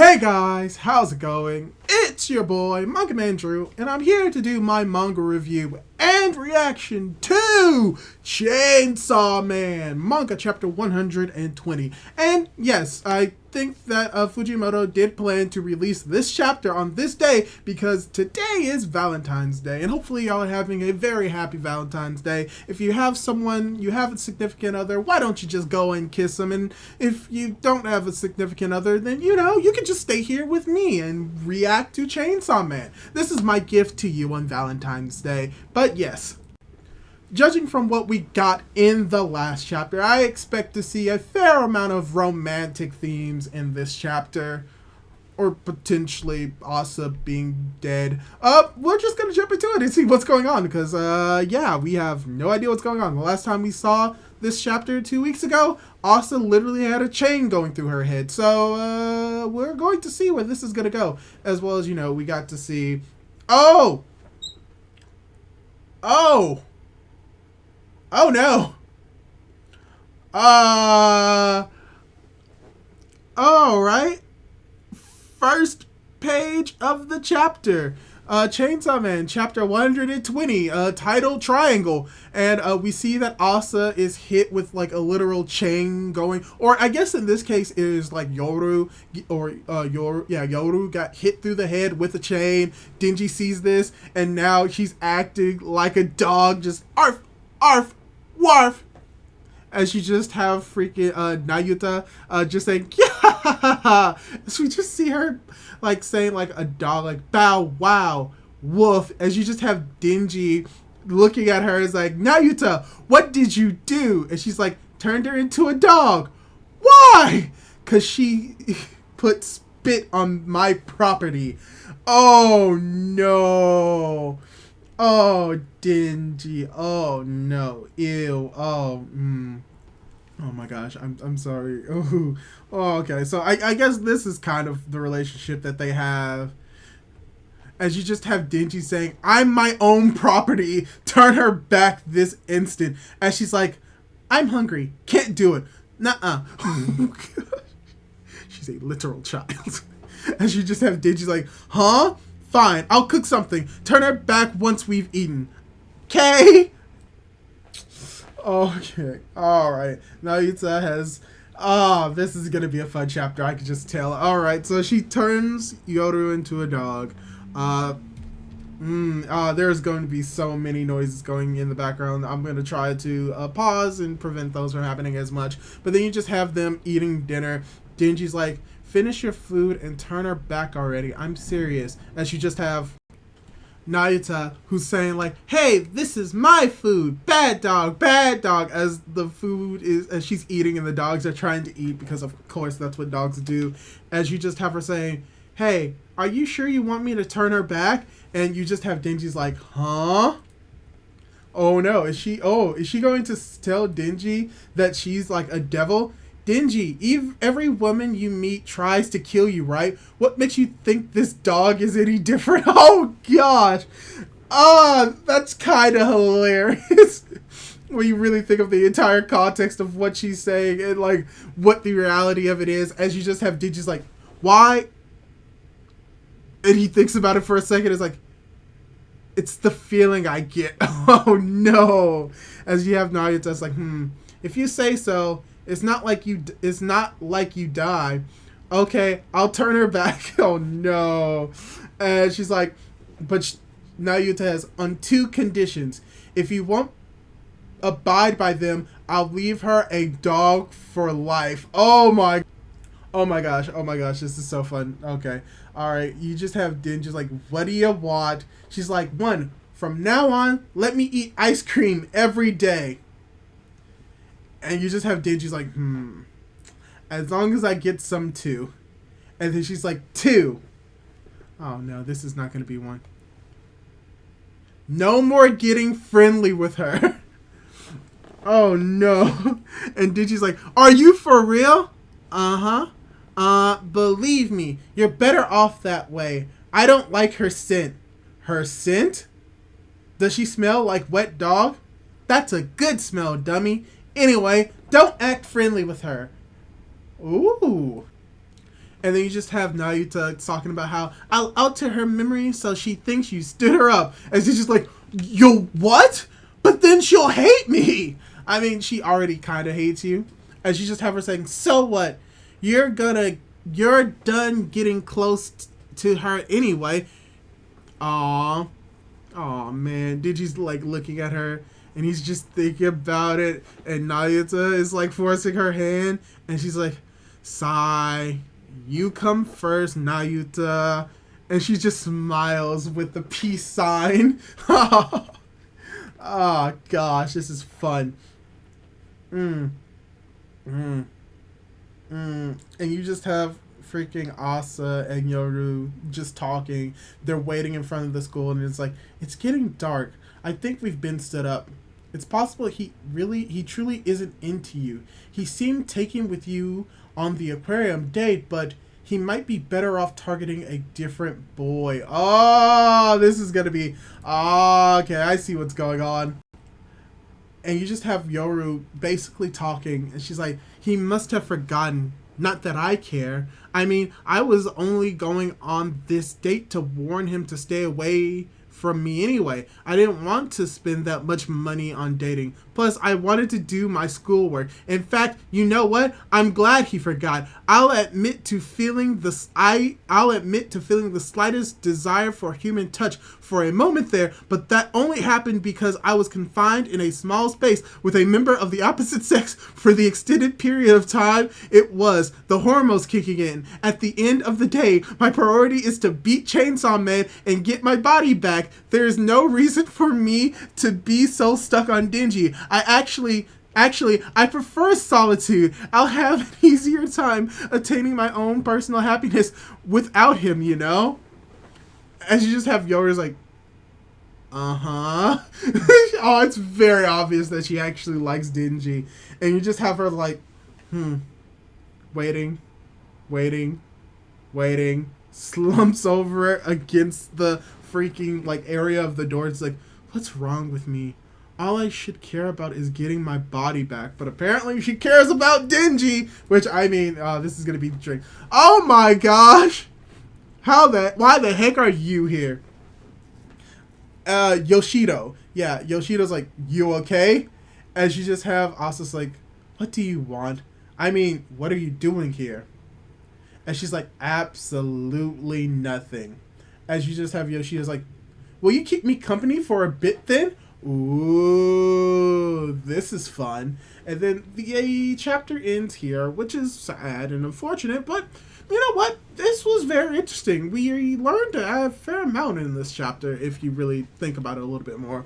Hey guys, how's it going? It's your boy, Manga Man Drew, and I'm here to do my manga review and reaction to Chainsaw Man, manga chapter 120. And yes, I think that Fujimoto did plan to release this chapter on this day because today is Valentine's Day, and hopefully y'all are having a very happy Valentine's Day. If you have someone, you have a significant other, why don't you just go and kiss them? And if you don't have a significant other, then you can just stay here with me and react to Chainsaw Man. This is my gift to you on Valentine's Day. But yes, judging from what we got in the last chapter, I expect to see a fair amount of romantic themes in this chapter. Or potentially Asa being dead. We're just gonna jump into it and see what's going on because, yeah, we have no idea what's going on. The last time we saw this chapter 2 weeks ago, Asa literally had a chain going through her head. So, we're going to see where this is gonna go. As well as, we got to see... Oh no! Alright. First page of the chapter. Chainsaw Man, chapter 120, title Triangle. And we see that Asa is hit with like a literal chain going, or I guess in this case it is like Yoru, or Yoru got hit through the head with a chain. Denji sees this, and now she's acting like a dog, just arf, arf, warf. As you just have freaking Nayuta just saying, yeah! So we just see her like saying like a dog, like bow, wow, woof. As you just have Denji looking at her as like, Nayuta, what did you do? And she's like, turned her into a dog. Why? Because she put spit on my property. Oh no. Oh, Denji. Oh, no. Ew. Oh, Oh my gosh. I'm sorry. Oh, okay. So I guess this is kind of the relationship that they have. As you just have Denji saying, I'm my own property. Turn her back this instant. As she's like, I'm hungry. Can't do it. Nuh-uh. Oh, gosh. She's a literal child. As you just have Denji like, huh? Fine, I'll cook something. Turn her back once we've eaten. Okay? Okay. Alright. Nayuta has... this is gonna be a fun chapter, I can just tell. Alright, so she turns Yoru into a dog. There's going to be so many noises going in the background. I'm gonna try to pause and prevent those from happening as much. But then you just have them eating dinner. Denji's like, finish your food and turn her back already. I'm serious. As you just have Nayuta who's saying like, hey, this is my food. Bad dog, as the food is, as she's eating and the dogs are trying to eat because of course that's what dogs do. As you just have her saying, hey, are you sure you want me to turn her back? And you just have Denji's like, huh? Oh no, is she going to tell Denji that she's like a devil? Denji, every woman you meet tries to kill you, right? What makes you think this dog is any different? Oh, gosh. That's kind of hilarious. When you really think of the entire context of what she's saying and, like, what the reality of it is. As you just have Denji's like, why? And he thinks about it for a second. It's like, it's the feeling I get. Oh, no. As you have Nayuta, it's like, if you say so... It's not like you die. Okay, I'll turn her back. Oh no. And she's like, but Nayuta has on 2 conditions. If you won't abide by them, I'll leave her a dog for life. Oh my gosh. This is so fun. Okay. All right. You just have Denji's like, what do you want? She's like, 1, from now on, let me eat ice cream every day. And you just have Denji's like, as long as I get some too. And then she's like, 2. Oh no, this is not going to be 1. No more getting friendly with her. Oh no. And Denji's like, are you for real? Uh-huh. Believe me, you're better off that way. I don't like her scent. Her scent? Does she smell like wet dog? That's a good smell, dummy. Anyway, don't act friendly with her. Ooh. And then you just have Nayuta talking about how I'll alter her memory so she thinks you stood her up. And she's just like, yo, what? But then she'll hate me. I mean, she already kind of hates you. And she just have her saying, so what? You're done getting close to her anyway. Aw. Aw, man. Digi's like looking at her. And he's just thinking about it. And Nayuta is like forcing her hand. And she's like, sigh. You come first, Nayuta. And she just smiles with the peace sign. Oh, gosh. This is fun. And you just have freaking Asa and Yoru just talking. They're waiting in front of the school, and it's like, it's getting dark. I think we've been stood up. It's possible he truly isn't into you. He seemed taken with you on the aquarium date, but he might be better off targeting a different boy. Oh, this is gonna be... Oh, okay, I see what's going on. And you just have Yoru basically talking, and she's like, he must have forgotten. Not that I care. I mean, I was only going on this date to warn him to stay away from me anyway. I didn't want to spend that much money on dating. Plus, I wanted to do my schoolwork. In fact, you know what? I'm glad he forgot. I'll admit to feeling the slightest desire for human touch for a moment there, but that only happened because I was confined in a small space with a member of the opposite sex for the extended period of time it was. The hormones kicking in. At the end of the day, my priority is to beat Chainsaw Man and get my body back. There is no reason for me to be so stuck on Denji. Actually, I prefer solitude. I'll have an easier time attaining my own personal happiness without him, you know? And you just have Yoru's like, uh-huh. Oh, it's very obvious that she actually likes Denji. And you just have her like, waiting, slumps over against the freaking like area of the door. It's like, what's wrong with me? All I should care about is getting my body back. But apparently she cares about Denji, which, I mean, this is going to be the trick. Oh my gosh. Why the heck are you here? Yoshido. Yeah, Yoshido's like, you okay? And she just have Asa's like, what do you want? I mean, what are you doing here? And she's like, absolutely nothing. As you just have Yoshida's like, will you keep me company for a bit then? Ooh, this is fun. And then the chapter ends here, which is sad and unfortunate, but you know what? This was very interesting. We learned a fair amount in this chapter, if you really think about it a little bit more.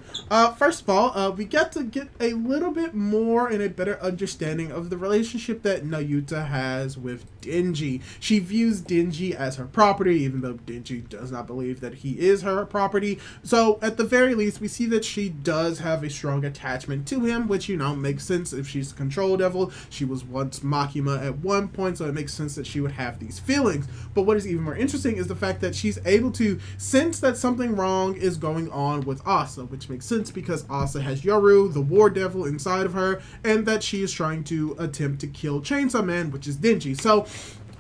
First of all, we get to get a little bit more and a better understanding of the relationship that Nayuta has with Denji. She views Denji as her property, even though Denji does not believe that he is her property. So, at the very least, we see that she does have a strong attachment to him, which, you know, makes sense if she's a control devil. She was once Makima at one point, so it makes sense that she would have these feelings. But what is even more interesting is the fact that she's able to sense that something wrong is going on with Asa, which makes sense because Asa has Yoru, the war devil, inside of her, and that she is trying to attempt to kill Chainsaw Man, which is Denji. So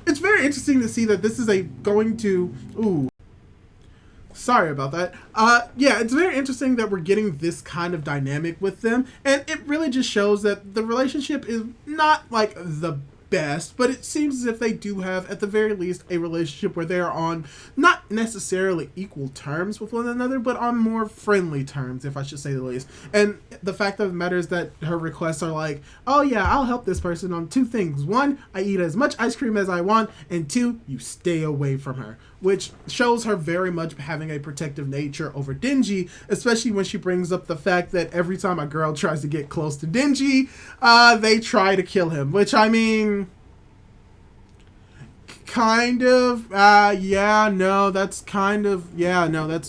it's very interesting to see that this is sorry about that. Yeah, it's very interesting that we're getting this kind of dynamic with them, and it really just shows that the relationship is not like the best, but it seems as if they do have, at the very least, a relationship where they're on not necessarily equal terms with one another, but on more friendly terms, if I should say the least. And the fact of the matter is that her requests are like, oh yeah, I'll help this person on two things. One, I eat as much ice cream as I want, and two, you stay away from her. Which shows her very much having a protective nature over Denji, especially when she brings up the fact that every time a girl tries to get close to Denji, they try to kill him. Which, I mean, kind of, that's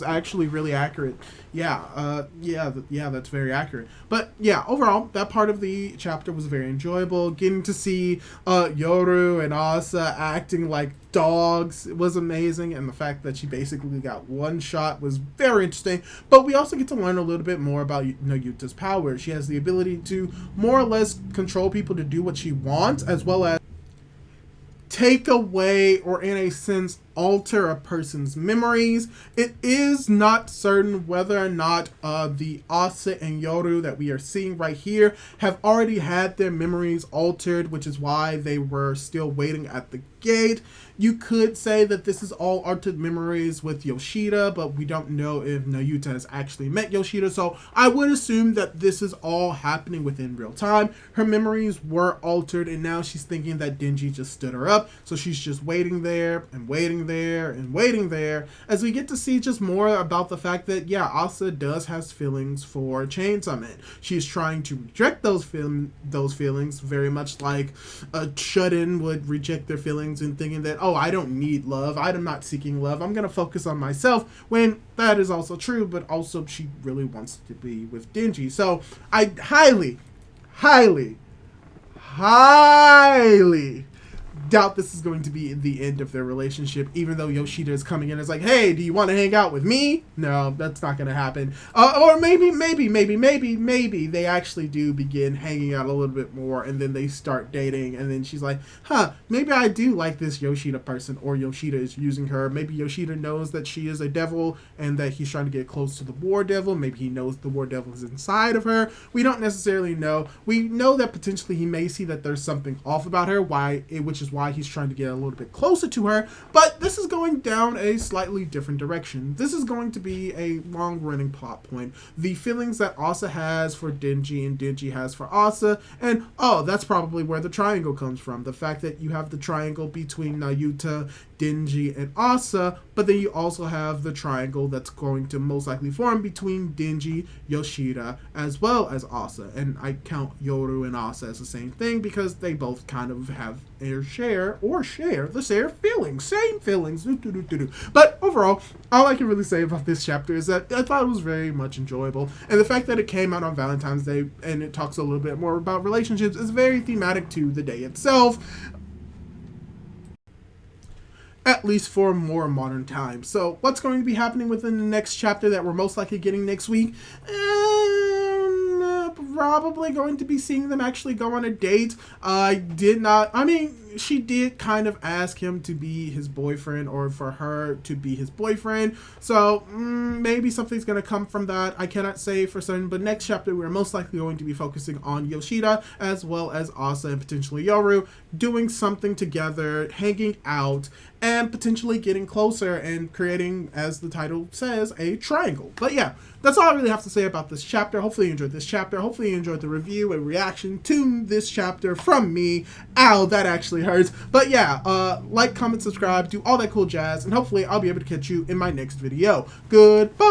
actually really accurate. That's very accurate. But yeah, overall, that part of the chapter was very enjoyable. Getting to see Yoru and Asa acting like dogs was amazing, and the fact that she basically got one shot was very interesting. But we also get to learn a little bit more about Nayuta's power. She has the ability to more or less control people to do what she wants, as well as take away or in a sense alter a person's memories. It is not certain whether or not the Asa and Yoru that we are seeing right here have already had their memories altered, which is why they were still waiting at the gate. You could say that this is all altered memories with Yoshida, but we don't know if Nayuta has actually met Yoshida, so I would assume that this is all happening within real time. Her memories were altered, and now she's thinking that Denji just stood her up, so she's just waiting there and waiting there and waiting there, as we get to see just more about the fact that, yeah, Asa does has feelings for Chainsaw Man. She's trying to reject those feelings, very much like a shut-in would reject their feelings and thinking that, oh, I don't need love, I'm not seeking love, I'm going to focus on myself, when that is also true, but also she really wants to be with Denji. So I highly doubt this is going to be the end of their relationship, even though Yoshida is coming in and is like, hey, do you want to hang out with me? No, that's not going to happen. Or maybe they actually do begin hanging out a little bit more, and then they start dating, and then she's like, maybe I do like this Yoshida person, or Yoshida is using her. Maybe Yoshida knows that she is a devil, and that he's trying to get close to the war devil. Maybe he knows the war devil is inside of her. We don't necessarily know. We know that potentially he may see that there's something off about her, which is why he's trying to get a little bit closer to her, but this is going down a slightly different direction. This is going to be a long-running plot point. The feelings that Asa has for Denji and Denji has for Asa, and that's probably where the triangle comes from. The fact that you have the triangle between Nayuta, Denji, and Asa, but then you also have the triangle that's going to most likely form between Denji, Yoshida, as well as Asa. And I count Yoru and Asa as the same thing because they both kind of have share the same feelings. But overall, all I can really say about this chapter is that I thought it was very much enjoyable. And the fact that it came out on Valentine's Day and it talks a little bit more about relationships is very thematic to the day itself, at least for more modern times. So what's going to be happening within the next chapter that we're most likely getting next week? Probably going to be seeing them actually go on a date. She did kind of ask him to be his boyfriend, or for her to be his boyfriend. So maybe something's going to come from that. I cannot say for certain, but next chapter we're most likely going to be focusing on Yoshida as well as Asa and potentially Yoru doing something together, hanging out, and potentially getting closer and creating, as the title says, a triangle. But yeah, that's all I really have to say about this chapter. Hopefully you enjoyed this chapter. Hopefully you enjoyed the review and reaction to this chapter from me. Ow, that actually hurts. But yeah, like, comment, subscribe, do all that cool jazz, and hopefully I'll be able to catch you in my next video. Goodbye!